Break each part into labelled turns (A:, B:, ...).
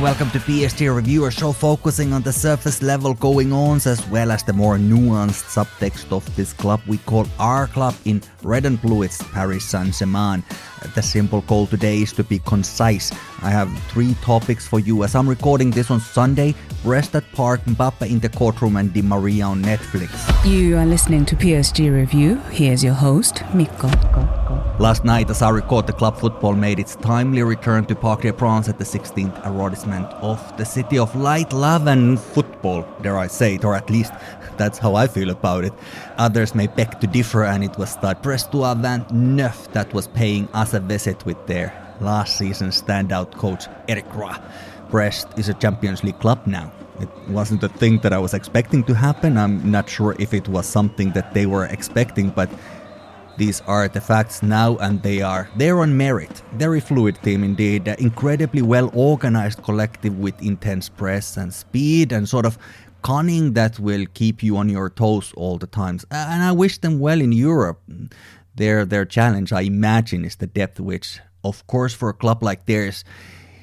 A: and welcome to PSG Review, a show focusing on the surface level going-ons as well as the more nuanced subtext of this club we call our club. In red and blue, it's Paris Saint-Germain. The simple goal today is to be concise. I have 3 topics for you as I'm recording this on Sunday. Brest at Parc, Mbappé in the courtroom, and Di Maria on Netflix.
B: You are listening to PSG Review. Here's your host, Mikko.
A: Last night, as I record, the club football made its timely return to Parc Di Maria at the 16th arrondissement of the city of light, love and football, dare I say it, or at least that's how I feel about it. Others may beg to differ, and it was Stade Brestois 29 that was paying us a visit with their last season's standout coach Eric Roy. Brest is a Champions League club now. It wasn't a thing that I was expecting to happen. I'm not sure if it was something that they were expecting, but these are the facts now, and they're on merit. Very fluid team indeed, incredibly well organized collective with intense press and speed and sort of cunning that will keep you on your toes all the times. And I wish them well in Europe. Their challenge, I imagine, is the depth, which, of course, for a club like theirs,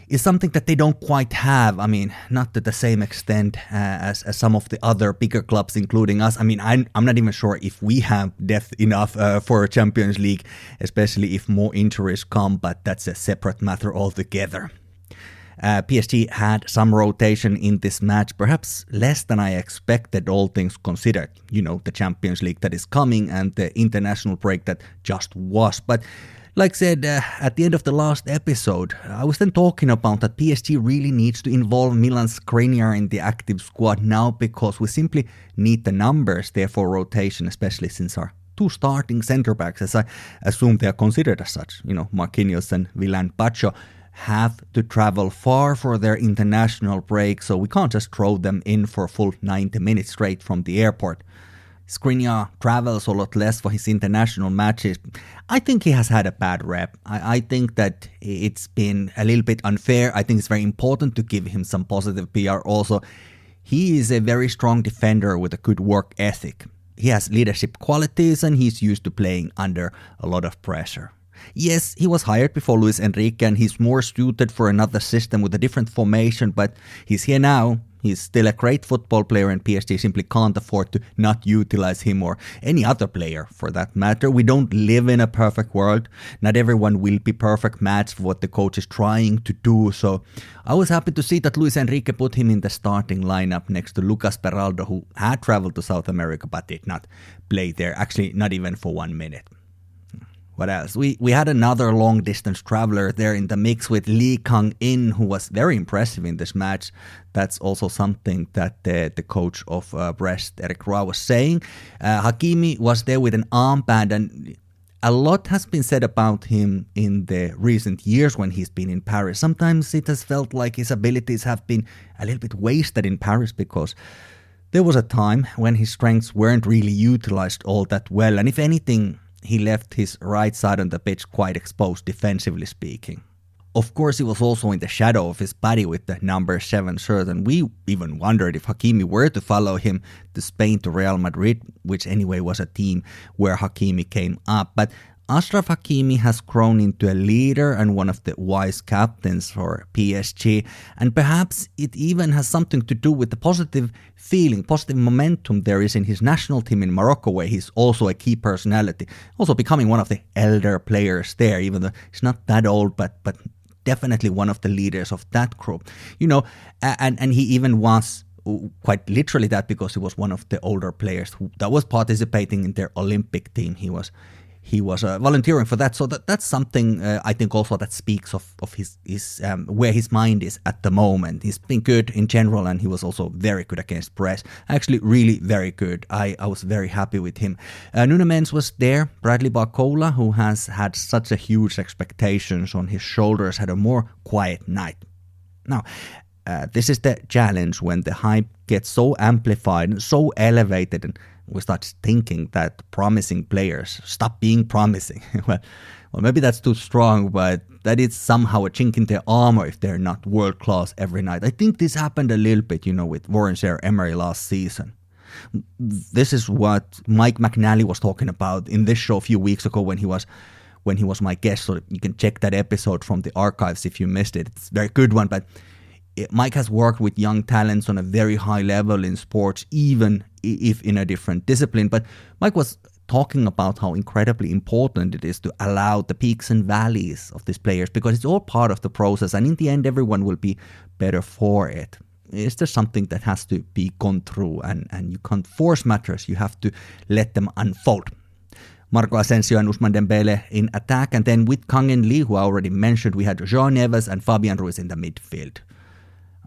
A: is something that they don't quite have. I mean, not to the same extent as some of the other bigger clubs, including us. I mean, I'm not even sure if we have depth enough for a Champions League, especially if more injuries come, but that's a separate matter altogether. PSG had some rotation in this match, perhaps less than I expected, all things considered. You know, the Champions League that is coming and the international break that just was. But like I said, at the end of the last episode, I was then talking about that PSG really needs to involve Milan Skriniar in the active squad now because we simply need the numbers there for rotation, especially since our 2 starting centre-backs, as I assume they are considered as such, Marquinhos and Willian Pacho, have to travel far for their international break, so we can't just throw them in for a full 90 minutes straight from the airport. Skriniar travels a lot less for his international matches. I think he has had a bad rep. I think that it's been a little bit unfair. I think it's very important to give him some positive PR also. He is a very strong defender with a good work ethic. He has leadership qualities and he's used to playing under a lot of pressure. Yes, he was hired before Luis Enrique and he's more suited for another system with a different formation, but he's here now. He's still a great football player and PSG simply can't afford to not utilize him or any other player for that matter. We don't live in a perfect world. Not everyone will be perfect match for what the coach is trying to do. So I was happy to see that Luis Enrique put him in the starting lineup next to Lucas Peraldo, who had traveled to South America but did not play there. Actually, not even for 1 minute. What else? We had another long-distance traveler there in the mix with Lee Kang-in, who was very impressive in this match. That's also something that the coach of Brest, Eric Roy, was saying. Hakimi was there with an armband, and a lot has been said about him in the recent years when he's been in Paris. Sometimes it has felt like his abilities have been a little bit wasted in Paris because there was a time when his strengths weren't really utilized all that well, and if anything, he left his right side on the pitch quite exposed, defensively speaking. Of course, he was also in the shadow of his body with the number 7 shirt, and we even wondered if Hakimi were to follow him to Spain to Real Madrid, which anyway was a team where Hakimi came up. But Achraf Hakimi has grown into a leader and one of the wise captains for PSG, and perhaps it even has something to do with the positive feeling, positive momentum there is in his national team in Morocco, where he's also a key personality, also becoming one of the elder players there, even though he's not that old, but definitely one of the leaders of that group. And he even was quite literally that because he was one of the older players that was participating in their Olympic team. He was volunteering for that, so that's something I think also that speaks of his where his mind is at the moment. He's been good in general, and he was also very good against Brest. Actually, really very good. I was very happy with him. Nuno Mendes was there. Bradley Barcola, who has had such a huge expectations on his shoulders, had a more quiet night. Now, this is the challenge when the hype gets so amplified, so elevated, and we start thinking that promising players stop being promising. well, maybe that's too strong, but that is somehow a chink in their armor if they're not world-class every night. I think this happened a little bit, with Warren Zaire-Emery last season. This is what Mike McNally was talking about in this show a few weeks ago when he was my guest. So you can check that episode from the archives if you missed it. It's a very good one, but Mike has worked with young talents on a very high level in sports, even if in a different discipline. But Mike was talking about how incredibly important it is to allow the peaks and valleys of these players, because it's all part of the process, and in the end everyone will be better for it. It's just something that has to be gone through, and you can't force matters, you have to let them unfold. Marco Asensio and Ousmane Dembele in attack, and then with Kang In Lee, who I already mentioned, we had João Neves and Fabian Ruiz in the midfield.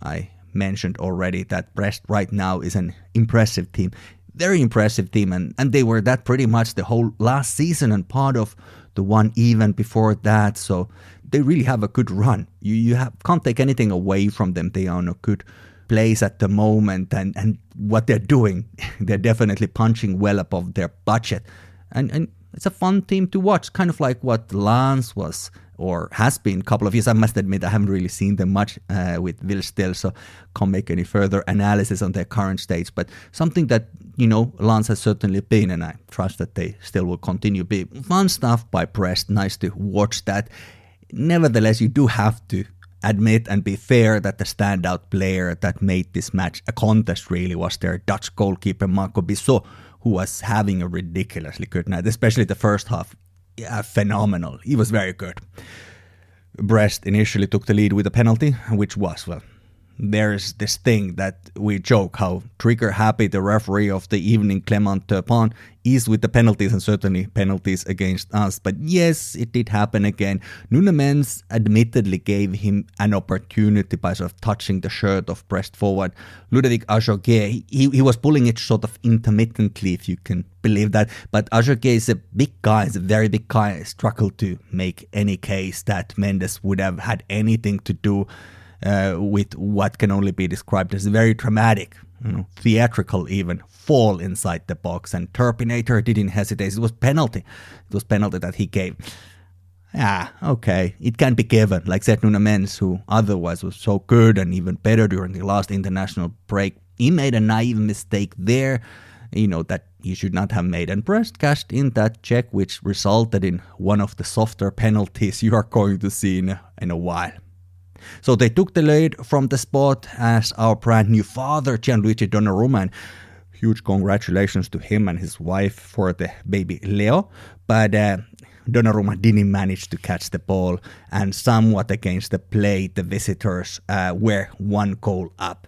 A: I mentioned already that Brest right now is an impressive team. Very impressive team, and they were that pretty much the whole last season and part of the one even before that, so they really have a good run. You can't take anything away from them. They are in a good place at the moment, and what they're doing, they're definitely punching well above their budget, and it's a fun team to watch, kind of like what Lens was or has been a couple of years. I must admit I haven't really seen them much with Will still, so can't make any further analysis on their current stage, but something that, Lens has certainly been, and I trust that they still will continue be. Fun stuff by Brest, nice to watch that. Nevertheless, you do have to admit and be fair that the standout player that made this match a contest really was their Dutch goalkeeper Marco Bissot, who was having a ridiculously good night, especially the first half. Yeah, phenomenal. He was very good. Brest initially took the lead with a penalty, which was, there's this thing that we joke how trigger happy the referee of the evening, Clement Turpin, is with the penalties, and certainly penalties against us. But yes, it did happen again. Nuno Mendes admittedly gave him an opportunity by sort of touching the shirt of Brest forward Ludovic Ajoguet. He was pulling it sort of intermittently, if you can believe that. But Ajoguet is a big guy, is a very big guy. I struggle to make any case that Mendes would have had anything to do with what can only be described as very dramatic, theatrical even, fall inside the box, and Terpinator didn't hesitate. It was penalty. It was penalty that he gave. Okay, it can be given. Like said Nuno Mendes, who otherwise was so good and even better during the last international break, he made a naive mistake there, that he should not have made. And Brest cashed in that check, which resulted in one of the softer penalties you are going to see in a while. So they took the lead from the spot as our brand new father, Gianluigi Donnarumma, and huge congratulations to him and his wife for the baby Leo. But Donnarumma didn't manage to catch the ball, and somewhat against the play, the visitors were 1 goal up.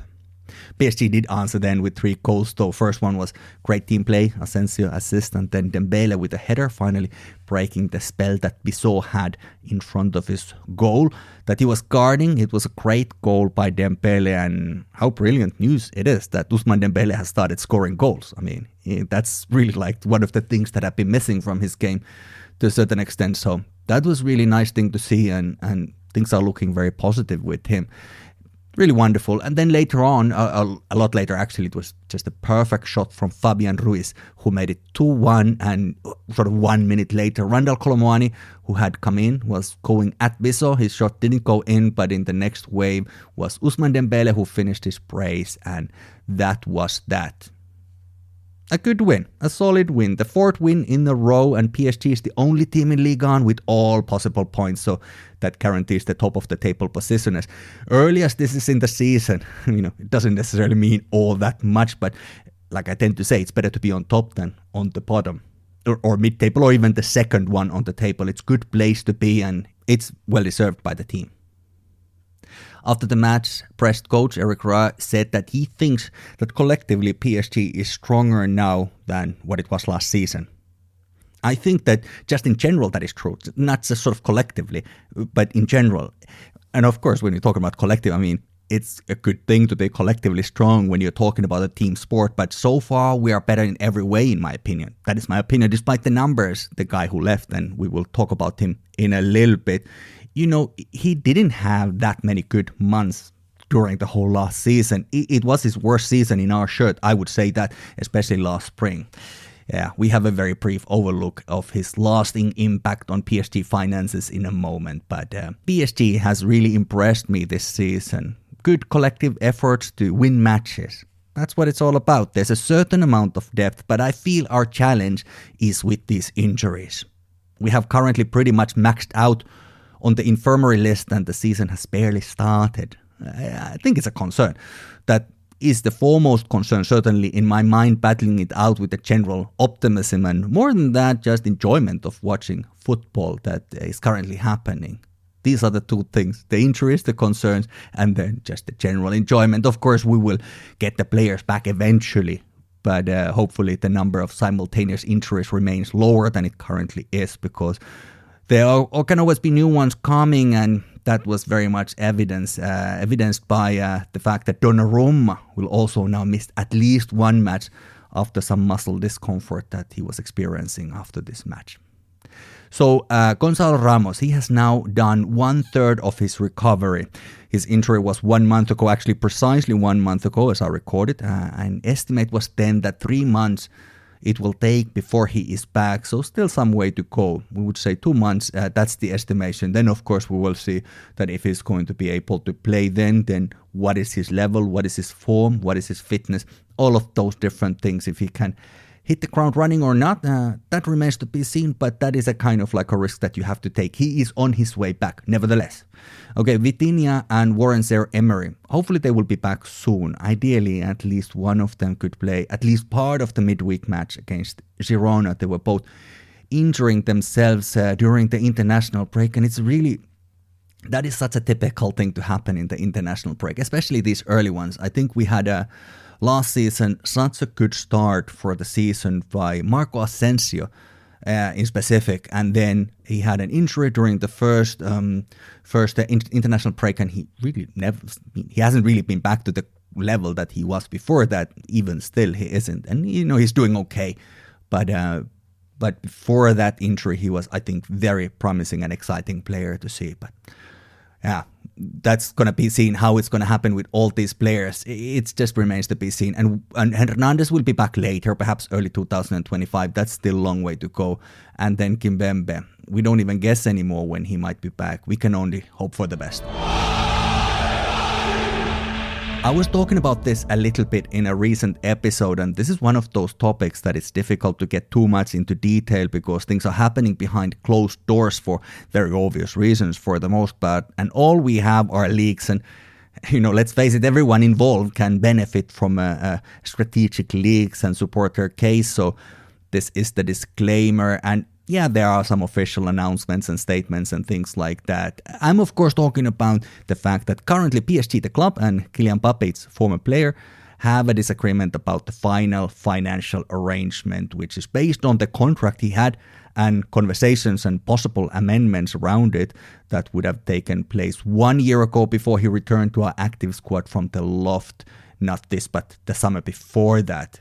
A: PSG did answer then with 3 goals, though. First one was great team play, Asensio assist, and then Dembele with a header, finally breaking the spell that Bissot had in front of his goal that he was guarding. It was a great goal by Dembele, and how brilliant news it is that Ousmane Dembele has started scoring goals. I mean, that's really like one of the things that have been missing from his game to a certain extent. So that was really nice thing to see, and things are looking very positive with him. Really wonderful. And then later on, a lot later actually, it was just a perfect shot from Fabian Ruiz, who made it 2-1, and sort of 1 minute later, Randal Kolo Muani, who had come in, was going at Bissot. His shot didn't go in, but in the next wave was Ousmane Dembele, who finished his brace, and that was that. A good win, a solid win, the 4th win in a row, and PSG is the only team in Ligue 1 with all possible points, so that guarantees the top of the table position. As early as this is in the season, it doesn't necessarily mean all that much, but like I tend to say, it's better to be on top than on the bottom, or mid-table, or even the second one on the table. It's a good place to be, and it's well deserved by the team. After the match, Brest coach Eric Roy said that he thinks that collectively PSG is stronger now than what it was last season. I think that just in general that is true, not just sort of collectively, but in general. And of course, when you're talking about collective, I mean, it's a good thing to be collectively strong when you're talking about a team sport, but so far we are better in every way, in my opinion. That is my opinion, despite the numbers. The guy who left, and we will talk about him in a little bit, he didn't have that many good months during the whole last season. It was his worst season in our shirt, I would say that, especially last spring. Yeah, we have a very brief overlook of his lasting impact on PSG finances in a moment, but PSG has really impressed me this season. Good collective efforts to win matches. That's what it's all about. There's a certain amount of depth, but I feel our challenge is with these injuries. We have currently pretty much maxed out on the infirmary list, and the season has barely started. I think it's a concern. That is the foremost concern, certainly in my mind, battling it out with the general optimism and more than that, just enjoyment of watching football that is currently happening. These are the two things, the injuries, the concerns, and then just the general enjoyment. Of course, we will get the players back eventually, but hopefully the number of simultaneous injuries remains lower than it currently is, because there can always be new ones coming, and that was very much evidenced by the fact that Donnarumma will also now miss at least one match after some muscle discomfort that he was experiencing after this match. So Gonzalo Ramos, he has now done 1/3 of his recovery. His injury was 1 month ago, actually precisely 1 month ago as I recorded. An estimate was then that 3 months it will take before he is back, so still some way to go. We would say 2 months, that's the estimation. Then of course we will see that if he's going to be able to play then what is his level, what is his form, what is his fitness, all of those different things, if he can hit the ground running or not, that remains to be seen, but that is a kind of like a risk that you have to take. He is on his way back, nevertheless. Okay, Vitinha and Warren Zaire-Emery, hopefully they will be back soon. Ideally, at least one of them could play at least part of the midweek match against Girona. They were both injuring themselves during the international break, and it's really, that is such a typical thing to happen in the international break, especially these early ones. I think we had last season such a good start for the season by Marco Asensio in specific, and then he had an injury during the first international break, and he hasn't really been back to the level that he was before that. Even still, he isn't, and he's doing okay, but before that injury, he was, I think, very promising and exciting player to see. But yeah, that's going to be seen how it's going to happen with all these players. It just remains to be seen. And Hernandez will be back later, perhaps early 2025. That's still a long way to go. And then Kimpembe, we don't even guess anymore when he might be back. We can only hope for the best. I was talking about this a little bit in a recent episode, and this is one of those topics that it's difficult to get too much into detail because things are happening behind closed doors for very obvious reasons for the most part, and all we have are leaks, and let's face it, everyone involved can benefit from strategic leaks and support their case, so this is the disclaimer. And yeah, there are some official announcements and statements and things like that. I'm of course talking about the fact that currently PSG, the club, and Kylian Mbappé, its former player, have a disagreement about the final financial arrangement, which is based on the contract he had and conversations and possible amendments around it that would have taken place 1 year ago before he returned to our active squad from the loft. Not this, but the summer before that.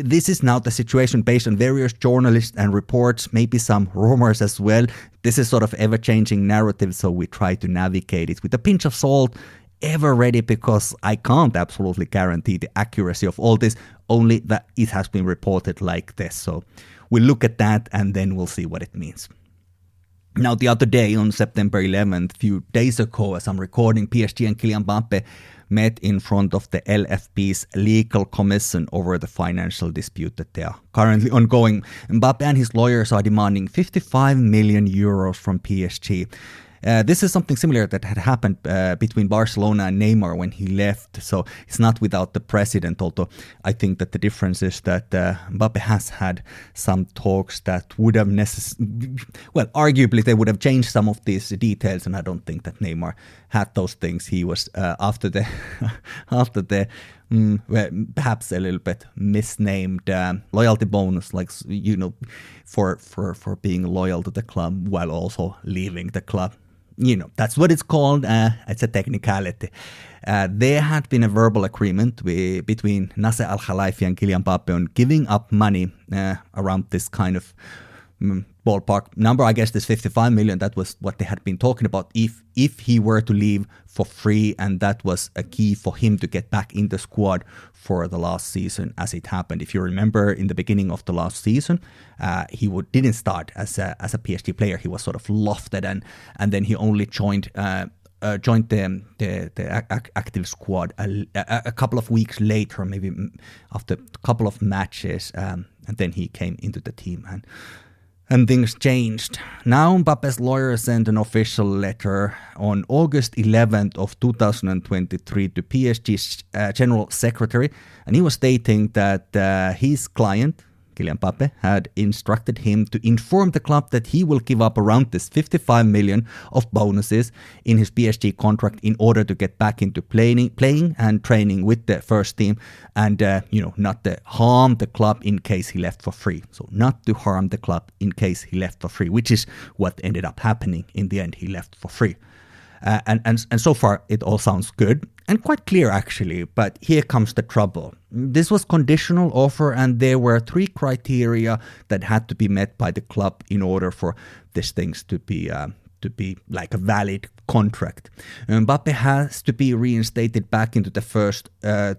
A: This is now the situation based on various journalists and reports, maybe some rumors as well. This is sort of ever-changing narrative, so we try to navigate it with a pinch of salt, ever ready, because I can't absolutely guarantee the accuracy of all this, only that it has been reported like this. So we'll look at that and then we'll see what it means. Now, the other day, on September 11th, a few days ago, as I'm recording, PSG and Kylian Mbappé met in front of the LFP's legal commission over the financial dispute that they are currently ongoing. Mbappé and his lawyers are demanding 55 million euros from PSG. This is something similar that had happened between Barcelona and Neymar when he left, so it's not without the precedent, although I think that the difference is that Mbappé has had some talks that would have arguably they would have changed some of these details, and I don't think that Neymar had those things. He was after the perhaps a little bit misnamed loyalty bonus, for being loyal to the club while also leaving the club. That's what it's called. It's a technicality. There had been a verbal agreement between Nasser Al-Khelaifi and Kylian Mbappé on giving up money around this kind of ballpark number. I guess this 55 million, that was what they had been talking about if he were to leave for free, and that was a key for him to get back in the squad for the last season, as it happened. If you remember, in the beginning of the last season, he didn't start as a PSG player. He was sort of lofted, and then he only joined the active squad a couple of weeks later, maybe after a couple of matches, and then he came into the team. And And things changed. Now Mbappe's lawyer sent an official letter on August 11th of 2023 to PSG's general secretary, and he was stating that his client, Kylian Mbappé, had instructed him to inform the club that he will give up around this 55 million of bonuses in his PSG contract in order to get back into playing and training with the first team, and not to harm the club in case he left for free. So not to harm the club in case he left for free, which is what ended up happening in the end. He left for free. And so far it all sounds good and quite clear actually, but here comes the trouble. This was conditional offer, and there were 3 criteria that had to be met by the club in order for these things to be like a valid contract. Mbappé has to be reinstated back into the first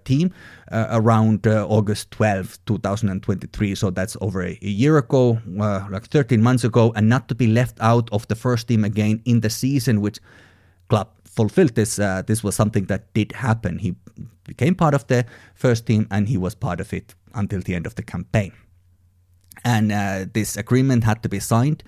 A: team around August 12, 2023. So that's over a year ago, like 13 months ago, and not to be left out of the first team again in the season, which club fulfilled this. This was something that did happen. He became part of the first team, and he was part of it until the end of the campaign. And this agreement had to be signed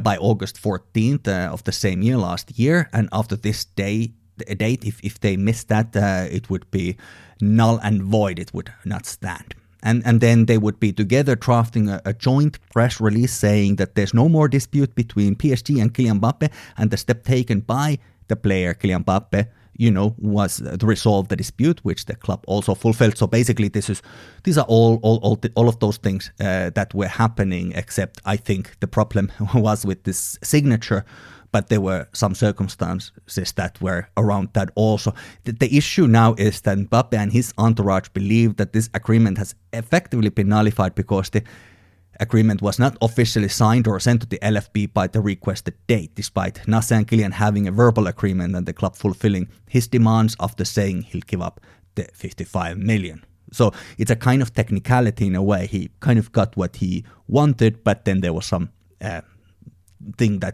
A: by August 14th of the same year, last year. And after this date, if they missed that, it would be null and void. It would not stand. And then they would be together drafting a joint press release saying that there's no more dispute between PSG and Kylian Mbappé, and the step taken by the player Kylian Mbappé, was to resolve the dispute, which the club also fulfilled. So basically, these are all of those things that were happening, except I think the problem was with this signature, but there were some circumstances that were around that also. The issue now is that Mbappé and his entourage believe that this agreement has effectively been nullified because the agreement was not officially signed or sent to the LFP by the requested date, despite Nasser and Kylian having a verbal agreement and the club fulfilling his demands after saying he'll give up the 55 million. So it's a kind of technicality in a way. He kind of got what he wanted, but then there was some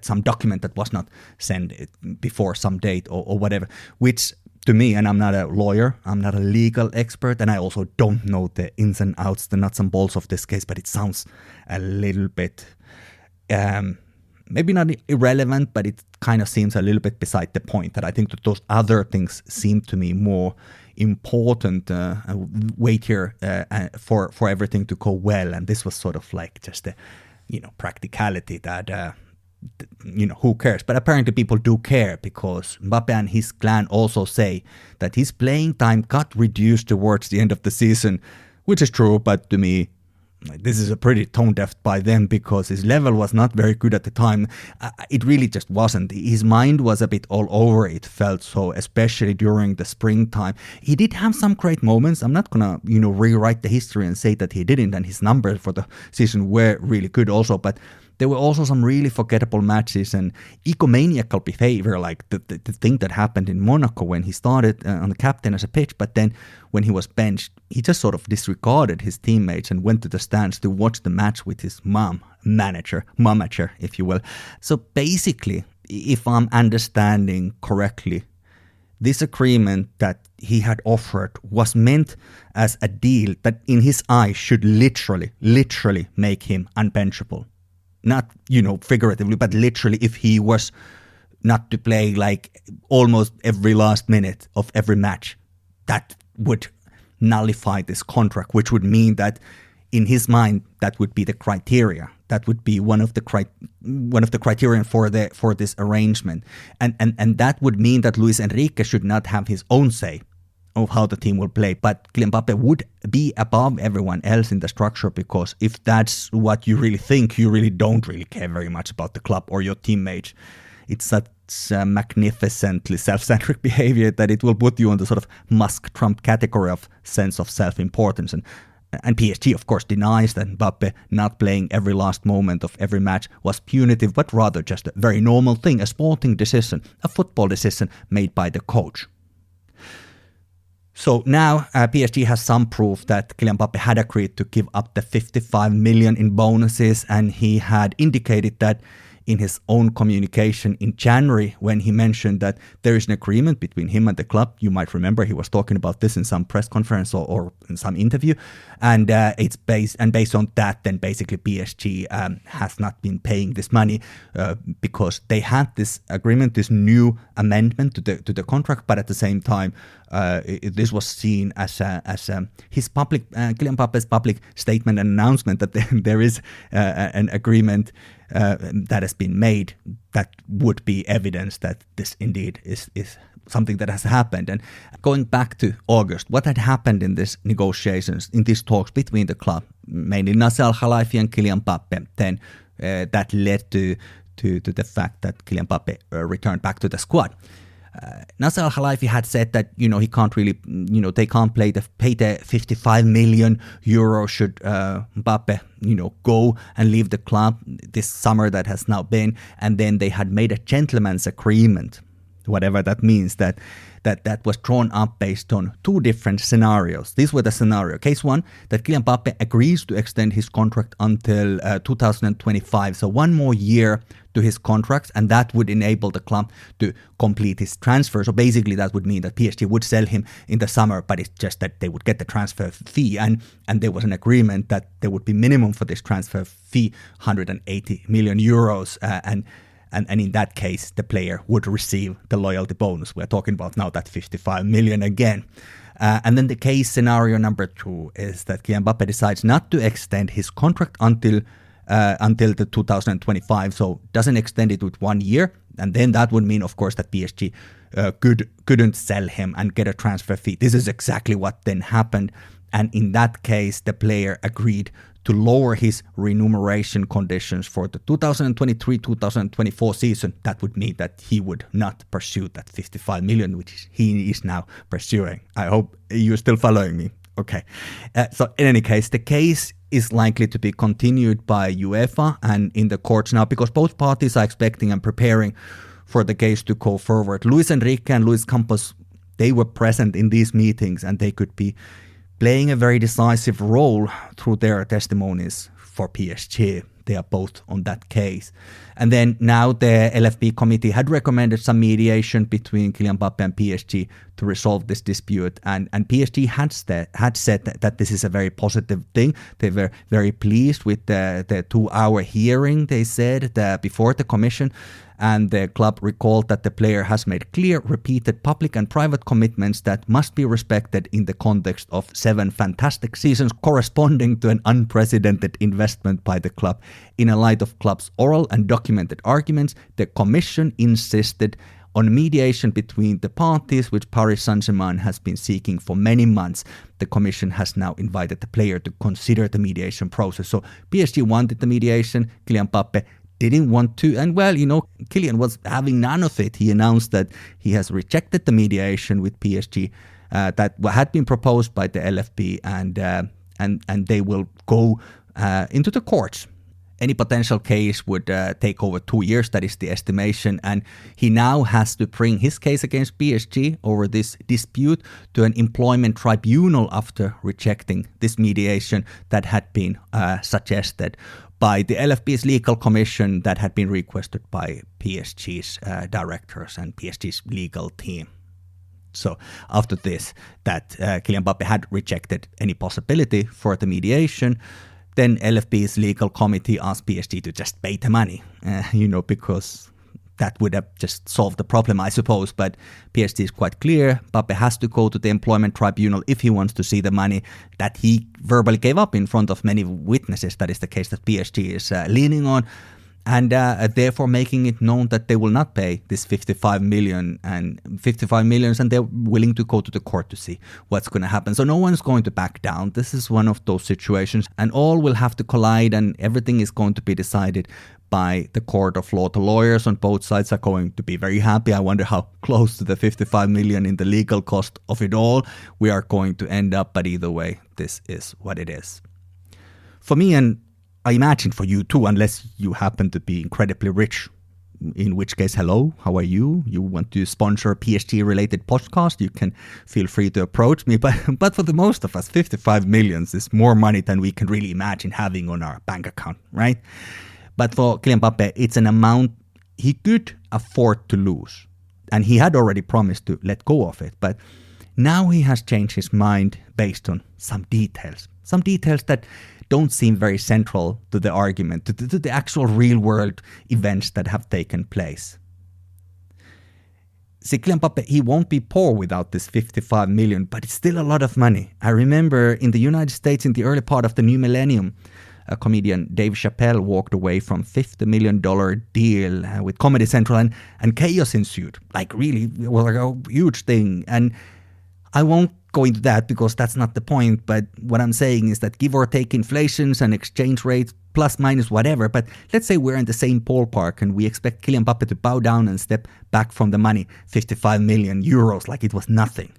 A: some document that was not sent before some date or whatever, which to me, and I'm not a lawyer, I'm not a legal expert, and I also don't know the ins and outs, the nuts and bolts of this case, but it sounds a little bit, maybe not irrelevant, but it kind of seems a little bit beside the point. That I think that those other things seem to me more important, weightier for everything to go well, and this was sort of like just a, practicality that who cares? But apparently people do care, because Mbappé and his clan also say that his playing time got reduced towards the end of the season, which is true, but to me, this is a pretty tone deaf by them, because his level was not very good at the time. It really just wasn't. His mind was a bit all over, it felt so, especially during the springtime. He did have some great moments. I'm not gonna, rewrite the history and say that he didn't, and his numbers for the season were really good also, but there were also some really forgettable matches and egomaniacal behavior, like the thing that happened in Monaco when he started on the captain as a pitch, but then when he was benched, he just sort of disregarded his teammates and went to the stands to watch the match with his momager, if you will. So basically, if I'm understanding correctly, this agreement that he had offered was meant as a deal that in his eyes should literally make him unbenchable. Not, figuratively, but literally, if he was not to play like almost every last minute of every match, that would nullify this contract, which would mean that in his mind, that would be the criteria. That would be one of the criterion for this arrangement. And that would mean that Luis Enrique should not have his own say of how the team will play, but Kylian Mbappé would be above everyone else in the structure, because if that's what you really think, you really don't really care very much about the club or your teammates. It's such a magnificently self-centric behavior that it will put you on the sort of Musk-Trump category of sense of self-importance. And PSG, of course, denies that Mbappé not playing every last moment of every match was punitive, but rather just a very normal thing, a sporting decision, a football decision made by the coach. So now PSG has some proof that Kylian Mbappé had agreed to give up the 55 million in bonuses, and he had indicated that in his own communication in January when he mentioned that there is an agreement between him and the club. You might remember he was talking about this in some press conference or in some interview, and it's based on that. Then basically PSG has not been paying this money because they had this agreement, this new amendment to the contract, but at the same time. This was seen as his public, Kylian Mbappe's public statement and announcement that there is an agreement that has been made that would be evidence that this indeed is something that has happened. And going back to August, what had happened in these negotiations, in these talks between the club, mainly Nasser Al-Khelaifi and Kylian Mbappé, then that led to the fact that Kylian Mbappé returned back to the squad. Nasser Al-Khelaifi had said that, he can't really, they can't pay the 55 million euro should Mbappe, go and leave the club this summer that has now been. And then they had made a gentleman's agreement, whatever that means, that was drawn up based on two different scenarios. These were the scenario. Case one, that Kylian Mbappé agrees to extend his contract until 2025, so one more year to his contract, and that would enable the club to complete his transfer. So basically that would mean that PSG would sell him in the summer, but it's just that they would get the transfer fee, and there was an agreement that there would be minimum for this transfer fee, 180 million euros, and in that case, the player would receive the loyalty bonus. We're talking about now that 55 million again. And then the case scenario number two is that Kylian Mbappé decides not to extend his contract until the 2025, so doesn't extend it with 1 year. And then that would mean, of course, that PSG couldn't sell him and get a transfer fee. This is exactly what then happened. And in that case, the player agreed to lower his remuneration conditions for the 2023-2024 season. That would mean that he would not pursue that 55 million, which he is now pursuing. I hope you're still following me. Okay. So in any case, the case is likely to be continued by UEFA and in the courts now because both parties are expecting and preparing for the case to go forward. Luis Enrique and Luis Campos, they were present in these meetings and they could be playing a very decisive role through their testimonies for PSG. They are both on that case. And then now the LFP committee had recommended some mediation between Kylian Mbappé and PSG to resolve this dispute. And PSG had said that this is a very positive thing. They were very pleased with the 2-hour hearing, they said, before the commission. And the club recalled that the player has made clear, repeated public and private commitments that must be respected in the context of 7 fantastic seasons corresponding to an unprecedented investment by the club. In a light of club's oral and documented arguments, the commission insisted on mediation between the parties, which Paris Saint-Germain has been seeking for many months. The commission has now invited the player to consider the mediation process. So PSG wanted the mediation, Kylian Mbappé didn't want to, and Kylian was having none of it. He announced that he has rejected the mediation with PSG that had been proposed by the LFP, and they will go into the courts. Any potential case would take over 2 years, that is the estimation, and he now has to bring his case against PSG over this dispute to an employment tribunal after rejecting this mediation that had been suggested by the LFP's legal commission that had been requested by PSG's directors and PSG's legal team. So after this, that Kylian Mbappé had rejected any possibility for the mediation, then LFP's legal committee asked PSG to just pay the money, because that would have just solved the problem, I suppose. But PSG is quite clear. Mbappé has to go to the employment tribunal if he wants to see the money that he verbally gave up in front of many witnesses. That is the case that PSG is leaning on. And therefore making it known that they will not pay this 55 million and they're willing to go to the court to see what's going to happen. So no one's going to back down. This is one of those situations, and all will have to collide, and everything is going to be decided by the court of law. The lawyers on both sides are going to be very happy. I wonder how close to the 55 million in the legal cost of it all we are going to end up, but either way, this is what it is. For me, and I imagine for you too, unless you happen to be incredibly rich, in which case, hello, how are you? You want to sponsor a PSG-related podcast? You can feel free to approach me. But for the most of us, 55 million is more money than we can really imagine having on our bank account, right? But for Kylian Mbappé, it's an amount he could afford to lose. And he had already promised to let go of it. But now he has changed his mind based on some details. Some details that don't seem very central to the argument, to the actual real-world events that have taken place. See, Kylian Mbappé, he won't be poor without this 55 million, but it's still a lot of money. I remember in the United States, in the early part of the new millennium, comedian Dave Chappelle walked away from $50 million deal with Comedy Central, and chaos ensued. Like, really, it was like a huge thing. And I won't go into that because that's not the point, but what I'm saying is that give or take inflations and exchange rates, plus minus whatever, but let's say we're in the same ballpark and we expect Kylian Mbappé to bow down and step back from the money, 55 million euros, like it was nothing.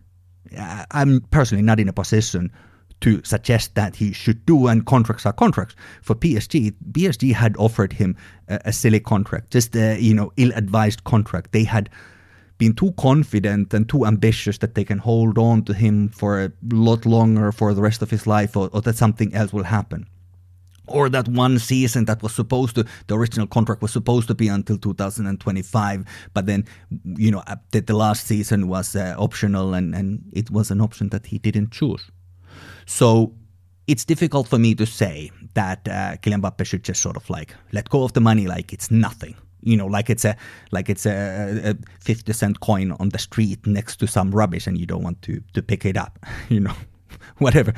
A: I'm personally not in a position to suggest that he should do, and contracts are contracts. For PSG had offered him a silly contract, just a ill-advised contract. They had been too confident and too ambitious that they can hold on to him for a lot longer for the rest of his life, or that something else will happen. Or that one season that was the original contract was supposed to be until 2025, but then, the last season was optional, and it was an option that he didn't choose. So it's difficult for me to say that Kylian Mbappé should just sort of like let go of the money like it's nothing. Like it's a 50-cent coin on the street next to some rubbish and you don't want to pick it up. Whatever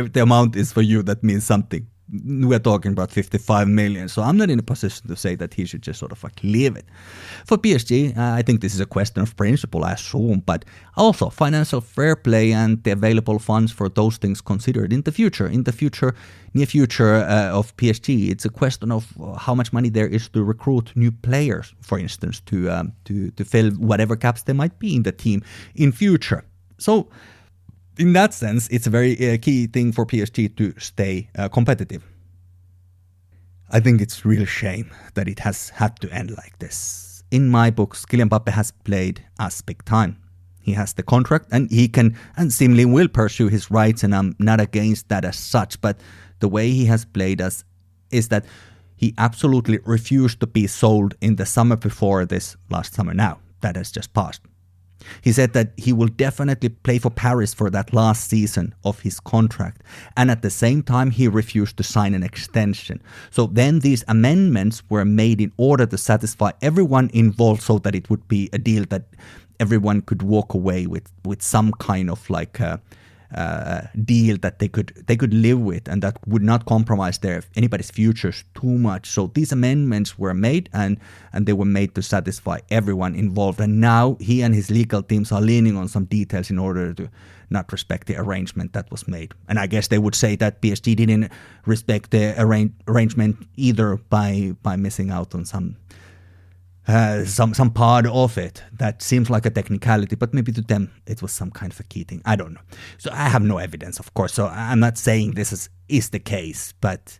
A: the amount is for you, that means something. We're talking about 55 million, so I'm not in a position to say that he should just sort of like leave it. For PSG, I think this is a question of principle, I assume, but also financial fair play and the available funds for those things considered in the future, near future of PSG. It's a question of how much money there is to recruit new players, for instance, to fill whatever gaps there might be in the team in future. So in that sense, it's a very key thing for PSG to stay competitive. I think it's a real shame that it has had to end like this. In my books, Kylian Mbappé has played us big time. He has the contract and he can and seemingly will pursue his rights, and I'm not against that as such, but the way he has played us is that he absolutely refused to be sold in the summer before this last summer now. That has just passed. He said that he will definitely play for Paris for that last season of his contract, and at the same time he refused to sign an extension. So then these amendments were made in order to satisfy everyone involved, so that it would be a deal that everyone could walk away with some kind of like deal that they could live with, and that would not compromise anybody's futures too much. So these amendments were made, and they were made to satisfy everyone involved. And now he and his legal teams are leaning on some details in order to not respect the arrangement that was made. And I guess they would say that PSG didn't respect the arrangement either by missing out on some part of it that seems like a technicality, but maybe to them it was some kind of a key thing. I don't know. So I have no evidence, of course. So I'm not saying this is the case, but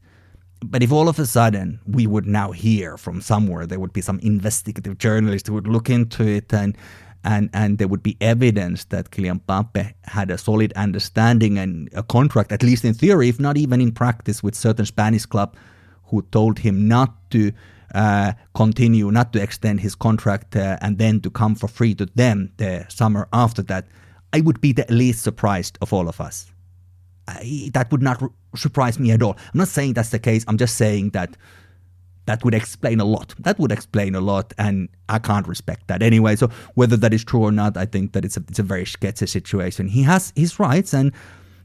A: if all of a sudden we would now hear from somewhere, there would be some investigative journalist who would look into it, and there would be evidence that Kylian Mbappé had a solid understanding and a contract, at least in theory, if not even in practice, with certain Spanish club who told him not to continue, not to extend his contract, and then to come for free to them the summer after that, I would be the least surprised of all of us. That would not surprise me at all. I'm not saying that's the case. I'm just saying that would explain a lot. That would explain a lot, and I can't respect that anyway. So whether that is true or not, I think that it's a very sketchy situation. He has his rights, and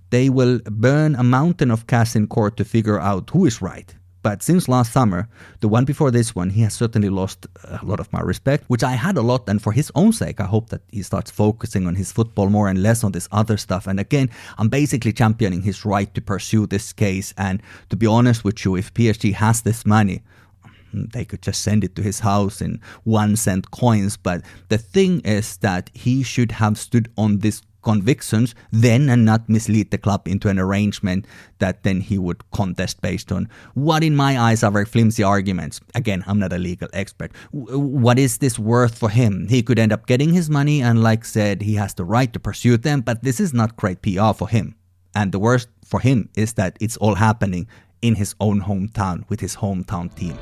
A: they will burn a mountain of cash in court to figure out who is right. But since last summer, the one before this one, he has certainly lost a lot of my respect, which I had a lot. And for his own sake, I hope that he starts focusing on his football more and less on this other stuff. And again, I'm basically championing his right to pursue this case. And to be honest with you, if PSG has this money, they could just send it to his house in 1-cent coins. But the thing is that he should have stood on this convictions then and not mislead the club into an arrangement that then he would contest based on what in my eyes are very flimsy arguments. Again, I'm not a legal expert. What is this worth for him? He could end up getting his money, and like said, he has the right to pursue them, but this is not great PR for him. And the worst for him is that it's all happening in his own hometown with his hometown team.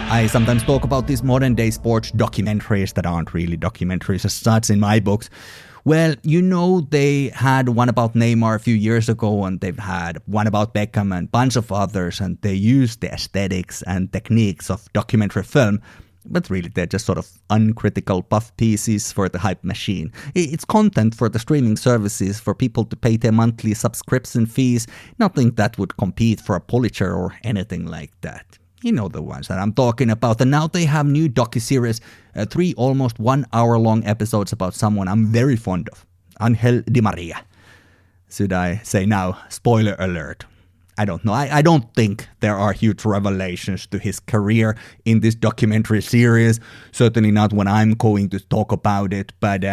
A: I sometimes talk about these modern day sports documentaries that aren't really documentaries as such in my books. Well, they had one about Neymar a few years ago, and they've had one about Beckham and a bunch of others, and they use the aesthetics and techniques of documentary film, but really they're just sort of uncritical puff pieces for the hype machine. It's content for the streaming services for people to pay their monthly subscription fees, nothing that would compete for a Pulitzer or anything like that. You know the ones that I'm talking about. And now they have new docuseries, 3 almost 1 hour long episodes about someone I'm very fond of, Angel Di Maria. Should I say now, spoiler alert? I don't know. I don't think there are huge revelations to his career in this documentary series. Certainly not when I'm going to talk about it. But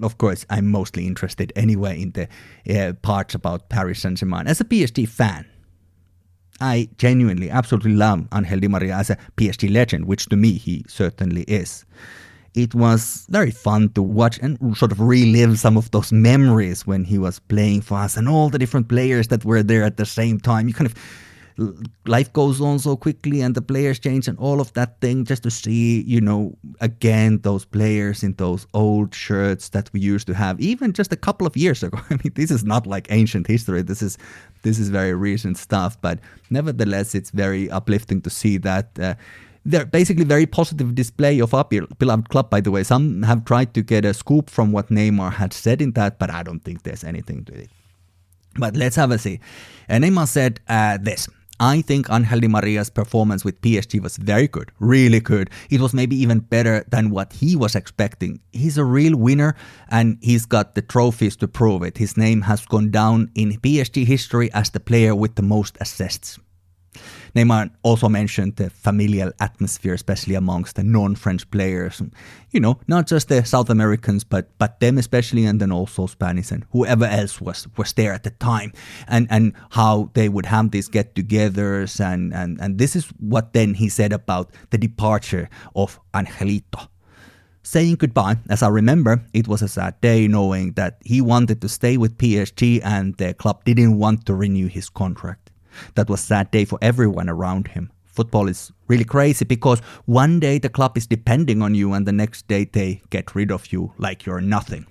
A: of course, I'm mostly interested anyway in the parts about Paris Saint-Germain. As a PSG fan, I genuinely, absolutely love Angel Di Maria as a PSG legend, which to me he certainly is. It was very fun to watch and sort of relive some of those memories when he was playing for us and all the different players that were there at the same time. Life goes on so quickly and the players change and all of that thing, just to see, again, those players in those old shirts that we used to have even just a couple of years ago. I mean, this is not like ancient history. This is very recent stuff, but nevertheless, it's very uplifting to see that. They're basically very positive display of our beloved club, by the way. Some have tried to get a scoop from what Neymar had said in that, but I don't think there's anything to it. But let's have a see. Neymar said this. I think Angel Di Maria's performance with PSG was very good, really good. It was maybe even better than what he was expecting. He's a real winner and he's got the trophies to prove it. His name has gone down in PSG history as the player with the most assists. Neymar also mentioned the familial atmosphere, especially amongst the non-French players. Not just the South Americans, but them especially, and then also Spanish and whoever else was there at the time. And how they would have these get-togethers. And this is what then he said about the departure of Angelito. Saying goodbye, as I remember, it was a sad day knowing that he wanted to stay with PSG and the club didn't want to renew his contract. That was a sad day for everyone around him. Football is really crazy because one day the club is depending on you and the next day they get rid of you like you're nothing.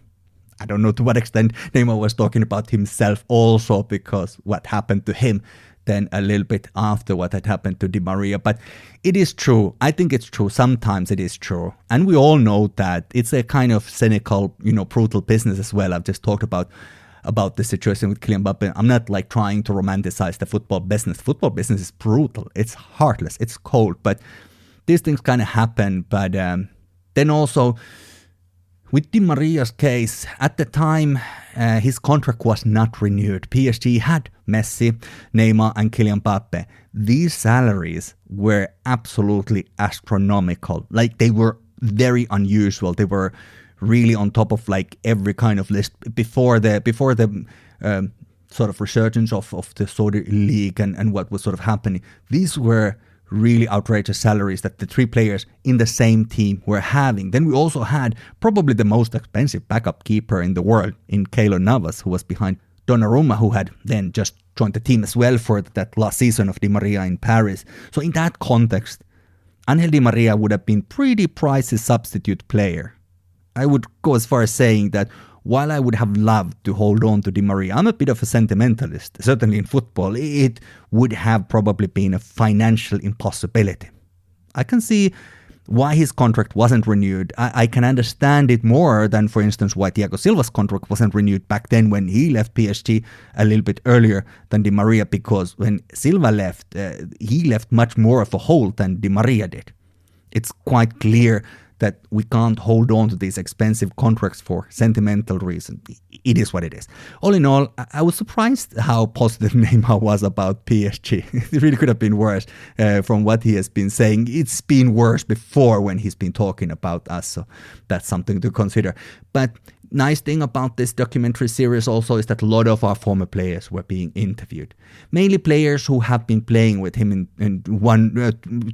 A: I don't know to what extent Neymar was talking about himself also, because what happened to him then a little bit after what had happened to Di Maria. But it is true. I think it's true. Sometimes it is true. And we all know that it's a kind of cynical, brutal business as well. I've just talked about the situation with Kylian Mbappé. I'm not trying to romanticize the football business. Football business is brutal. It's heartless. It's cold. But these things kind of happen. But then also with Di Maria's case, at the time, his contract was not renewed. PSG had Messi, Neymar and Kylian Mbappé. These salaries were absolutely astronomical. They were very unusual. They were really on top of every kind of list before the sort of resurgence of the Saudi League and what was sort of happening. These were really outrageous salaries that the 3 players in the same team were having. Then we also had probably the most expensive backup keeper in the world in Keylor Navas, who was behind Donnarumma, who had then just joined the team as well for that last season of Di Maria in Paris. So in that context, Angel Di Maria would have been pretty pricey substitute player. I would go as far as saying that while I would have loved to hold on to Di Maria, I'm a bit of a sentimentalist. Certainly in football, it would have probably been a financial impossibility. I can see why his contract wasn't renewed. I can understand it more than, for instance, why Thiago Silva's contract wasn't renewed back then when he left PSG a little bit earlier than Di Maria, because when Silva left, he left much more of a hole than Di Maria did. It's quite clear that we can't hold on to these expensive contracts for sentimental reasons. It is what it is. All in all, I was surprised how positive Neymar was about PSG. It really could have been worse from what he has been saying. It's been worse before when he's been talking about us, so that's something to consider. But Nice thing about this documentary series also is that a lot of our former players were being interviewed. Mainly players who have been playing with him in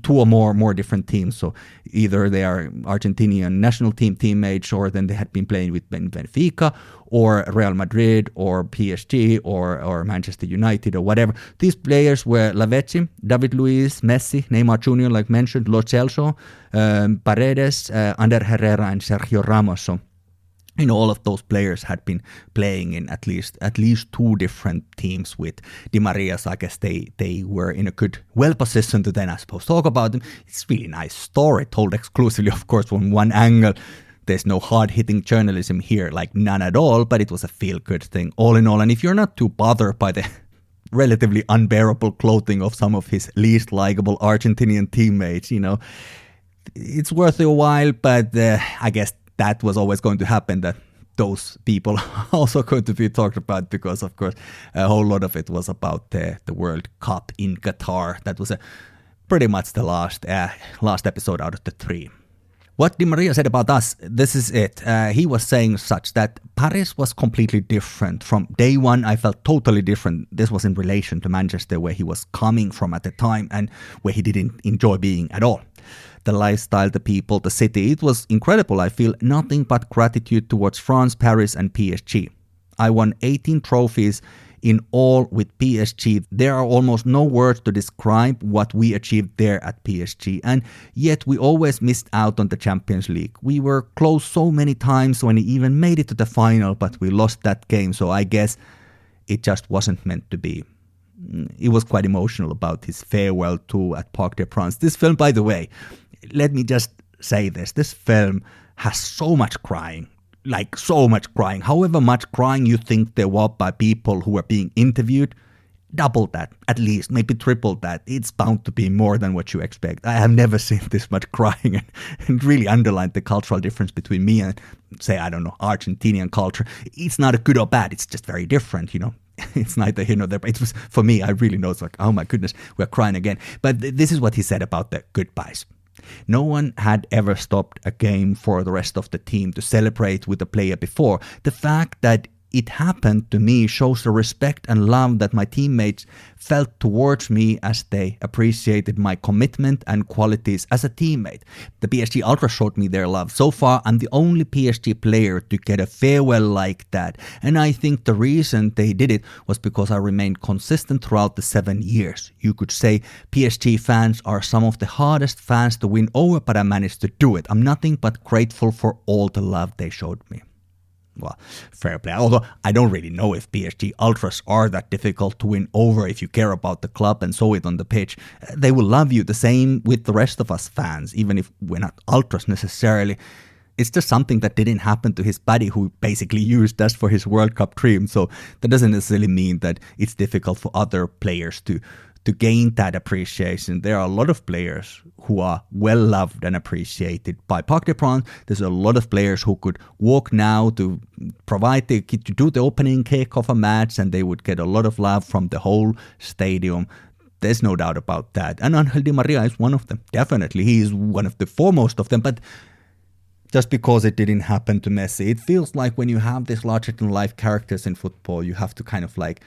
A: two or more different teams. So either they are Argentinian national team teammates, or then they had been playing with Benfica or Real Madrid or PSG or Manchester United or whatever. These players were Lavezzi, David Luiz, Messi, Neymar Jr., like mentioned, Lo Celso, Paredes, Ander Herrera and Sergio Ramos. So all of those players had been playing in at least two different teams with Di Maria. So I guess they were in a good, well positioned to then, I suppose, talk about them. It's a really nice story, told exclusively, of course, from one angle. There's no hard-hitting journalism here, like none at all, but it was a feel-good thing all in all. And if you're not too bothered by the relatively unbearable clothing of some of his least likable Argentinian teammates, it's worth a while, but I guess that was always going to happen, that those people are also going to be talked about, because, of course, a whole lot of it was about the World Cup in Qatar. That was pretty much the last episode out of the 3. What Di Maria said about us, this is it. He was saying such that Paris was completely different. From day one, I felt totally different. This was in relation to Manchester, where he was coming from at the time and where he didn't enjoy being at all. The lifestyle, the people, the city, it was incredible. I feel nothing but gratitude towards France, Paris and PSG. I won 18 trophies in all with PSG. There are almost no words to describe what we achieved there at PSG, and yet we always missed out on the Champions League. We were close so many times when we even made it to the final, but we lost that game, so I guess it just wasn't meant to be. It was quite emotional about his farewell tour at Parc des Princes. This film, by the way, let me just say this film has so much crying. Like so much crying. However much crying you think there was by people who were being interviewed, double that, at least, maybe triple that. It's bound to be more than what you expect. I have never seen this much crying, and really underlined the cultural difference between me and, say, I don't know, Argentinian culture. It's not a good or bad, it's just very different, It's neither here nor there, but it was, for me, I really know, it's like, oh my goodness, we're crying again. But this is what he said about the goodbyes. No one had ever stopped a game for the rest of the team to celebrate with a player before. The fact that it happened to me shows the respect and love that my teammates felt towards me, as they appreciated my commitment and qualities as a teammate. The PSG Ultras showed me their love. So far, I'm the only PSG player to get a farewell like that. And I think the reason they did it was because I remained consistent throughout the 7 years. You could say PSG fans are some of the hardest fans to win over, but I managed to do it. I'm nothing but grateful for all the love they showed me. Well, fair play. Although I don't really know if PSG Ultras are that difficult to win over if you care about the club and saw it on the pitch. They will love you the same with the rest of us fans, even if we're not Ultras necessarily. It's just something that didn't happen to his buddy, who basically used us for his World Cup dream. So that doesn't necessarily mean that it's difficult for other players to gain that appreciation. There are a lot of players who are well loved and appreciated by Parc des Princes. There's a lot of players who could walk now to to do the opening kick of a match, and they would get a lot of love from the whole stadium. There's no doubt about that. And Angel Di Maria is one of them. Definitely, he is one of the foremost of them. But just because it didn't happen to Messi, it feels like when you have these larger-than-life characters in football, you have to kind of like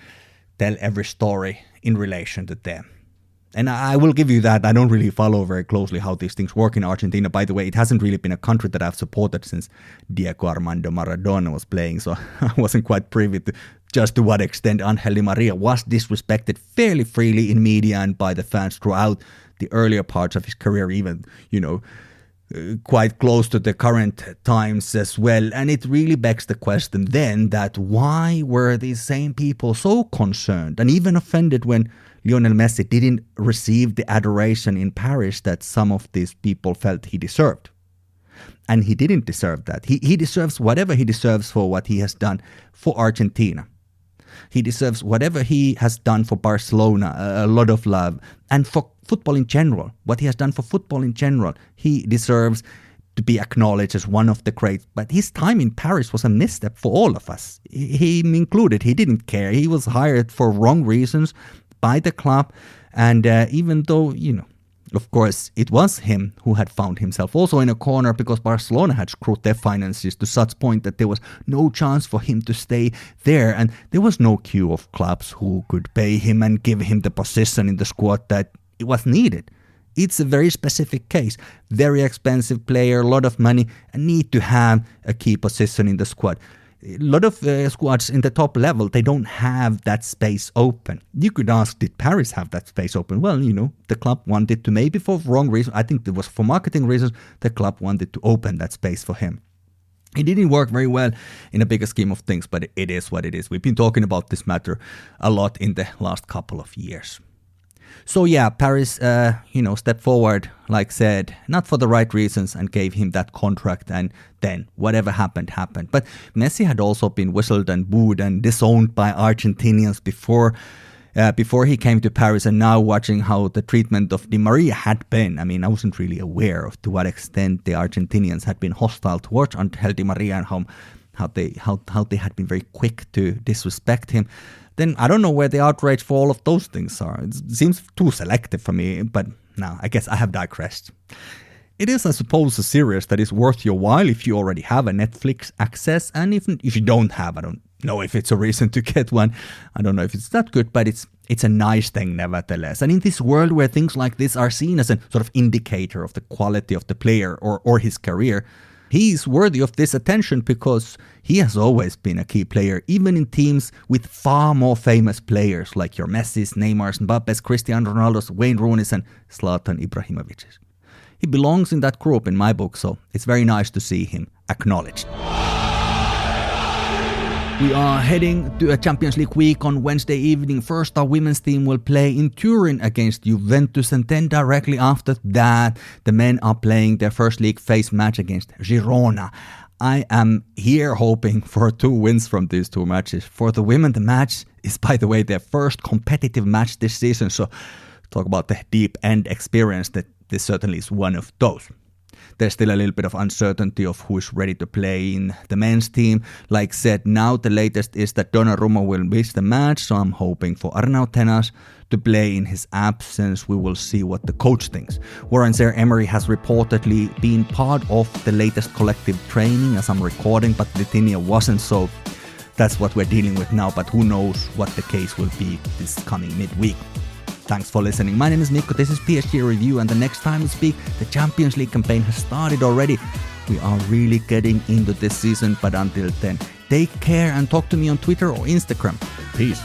A: tell every story in relation to them. And I will give you that. I don't really follow very closely how these things work in Argentina. By the way, it hasn't really been a country that I've supported since Diego Armando Maradona was playing, so I wasn't quite privy to just to what extent Angel Di Maria was disrespected fairly freely in media and by the fans throughout the earlier parts of his career, even, quite close to the current times as well. And it really begs the question then, that why were these same people so concerned and even offended when Lionel Messi didn't receive the adoration in Paris that some of these people felt he deserved? And he didn't deserve that. He deserves whatever he deserves for what he has done for Argentina. He deserves whatever he has done for Barcelona, a lot of love, and for football in general. What he has done for football in general, he deserves to be acknowledged as one of the greats. But his time in Paris was a misstep for all of us, him included. He didn't care. He was hired for wrong reasons by the club. And even though, Of course, it was him who had found himself also in a corner because Barcelona had screwed their finances to such point that there was no chance for him to stay there, and there was no queue of clubs who could pay him and give him the position in the squad that it was needed. It's a very specific case. Very expensive player, a lot of money, and need to have a key position in the squad. A lot of squads in the top level, they don't have that space open. You could ask, did Paris have that space open? Well, the club wanted to, maybe for wrong reasons. I think it was for marketing reasons, the club wanted to open that space for him. It didn't work very well in a bigger scheme of things, but it is what it is. We've been talking about this matter a lot in the last couple of years. So yeah, Paris, stepped forward, like said, not for the right reasons, and gave him that contract, and then whatever happened. But Messi had also been whistled and booed and disowned by Argentinians before he came to Paris, and now watching how the treatment of Di Maria had been. I mean, I wasn't really aware of to what extent the Argentinians had been hostile towards Angel Di Maria and how they had been very quick to disrespect him. Then I don't know where the outrage for all of those things are. It seems too selective for me, but no, I guess I have digressed. It is, I suppose, a series that is worth your while if you already have a Netflix access, and if you don't have, I don't know if it's a reason to get one. I don't know if it's that good, but it's a nice thing nevertheless. And in this world where things like this are seen as a sort of indicator of the quality of the player or his career, he's worthy of this attention because he has always been a key player, even in teams with far more famous players like your Messi's, Neymar's, Mbappe's, Cristiano Ronaldo's, Wayne Rooney's and Zlatan Ibrahimovic's. He belongs in that group in my book, so it's very nice to see him acknowledged. We are heading to a Champions League week on Wednesday evening. First, our women's team will play in Turin against Juventus, and then directly after that, the men are playing their first league phase match against Girona. I am here hoping for 2 wins from these 2 matches. For the women, the match is, by the way, their first competitive match this season, so talk about the deep end experience, that this certainly is one of those. There's still a little bit of uncertainty of who is ready to play in the men's team. Like said, now the latest is that Donnarumma will miss the match, so I'm hoping for Arnaud Tenas to play in his absence. We will see what the coach thinks. Warren Zaire-Emery has reportedly been part of the latest collective training as I'm recording, but Vitinha wasn't, so that's what we're dealing with now, but who knows what the case will be this coming midweek. Thanks for listening. My name is Mikko, this is PSG Review, and the next time we speak, the Champions League campaign has started already. We are really getting into this season, but until then, take care and talk to me on Twitter or Instagram. Peace.